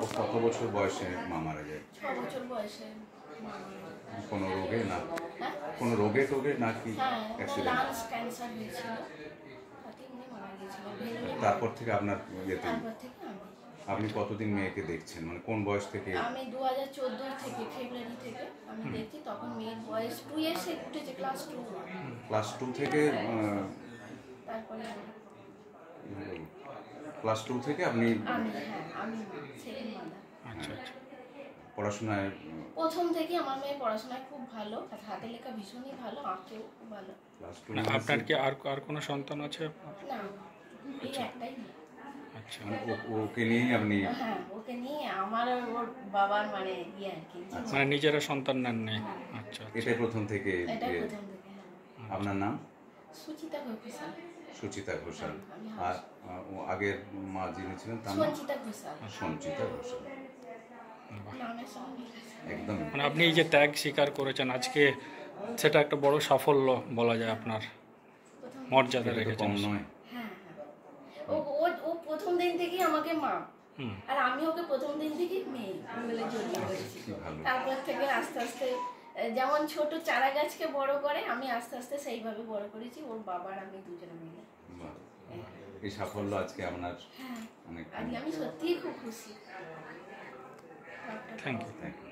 ও কত বছর বয়সে মা মারা যায়? 6 বছর বয়সে মা মারা যায়। কোনো রোগে না, হ্যাঁ কোনো রোগে টোগে নাকি হ্যাঁ ওনার অ্যাক্সিডেন্ট? লাংস ক্যান্সার হয়েছিল, তাতে উনি মারা গিয়েছিলেন, ভেলোরে মারা তারপর থেকে আপনার ইয়েতে তারপর থেকে আপনি কতদিন মেয়েকে দেখছেন, মানে কোন বয়স থেকে? আমি 2014 থেকে ফেব্রুয়ারি থেকে আমি দেখছি, তখন মেয়ের বয়স 2 ইয়ার্সে উঠেছে, ক্লাস 2। ক্লাস 2 থেকে তারপরে ক্লাস 2 থেকে আপনি আমি সেকেন্ড মাদার। আচ্ছা আচ্ছা। পড়াশোনায় প্রথম থেকে আমার মেয়ে পড়াশোনায় খুব ভালো, হাতে লেখা ভীষণই ভালো, আঁকেও খুব ভালো। ক্লাস 2 না আপনার কি আর কোনো সন্তান আছে? না এই একটাই মেয়ে। আচ্ছা, ওকে নিয়েই আপনি? হ্যাঁ ওকে নিয়ে আমার আর ওর বাবার মানে ইয়ে আর কি, মানে নিজেরা সন্তান নেন নেই? আচ্ছা এটাই প্রথম থেকে? এটাই প্রথম থেকে। আপনার নাম? সুচিতা ঘোষাল। সুচিতা ঘোষাল। আর আগের মা যিনি ছিলেন তার নাম? সঞ্চিতা ঘোষাল। সঞ্চিতা ঘোষাল। নামের সঙ্গে একদম। মানে আপনি এই যে ত্যাগ স্বীকার করেছেন আজকে, সেটা একটা বড় সাফল্য বলা যায়, আপনার মর্যাদা রেখেছেন। কম নয়। হ্যাঁ ও ও প্রথম দিন থেকেই আমাকে মা, আর আমি ওকে প্রথম দিন থেকেই মেয়ে বলে জড়িয়ে ধরেছি। তারপর থেকে আস্তে আস্তে যেমন ছোট চারা গাছকে বড় করে, আমি আস্তে আস্তে সেইভাবে বড় করেছি, ওর বাবার আমি দুজনে মিলে। এই সাফল্য আজকে আপনার হ্যাঁ অনেক। আজকে আমি সত্যিই খুব খুশি। Thank you.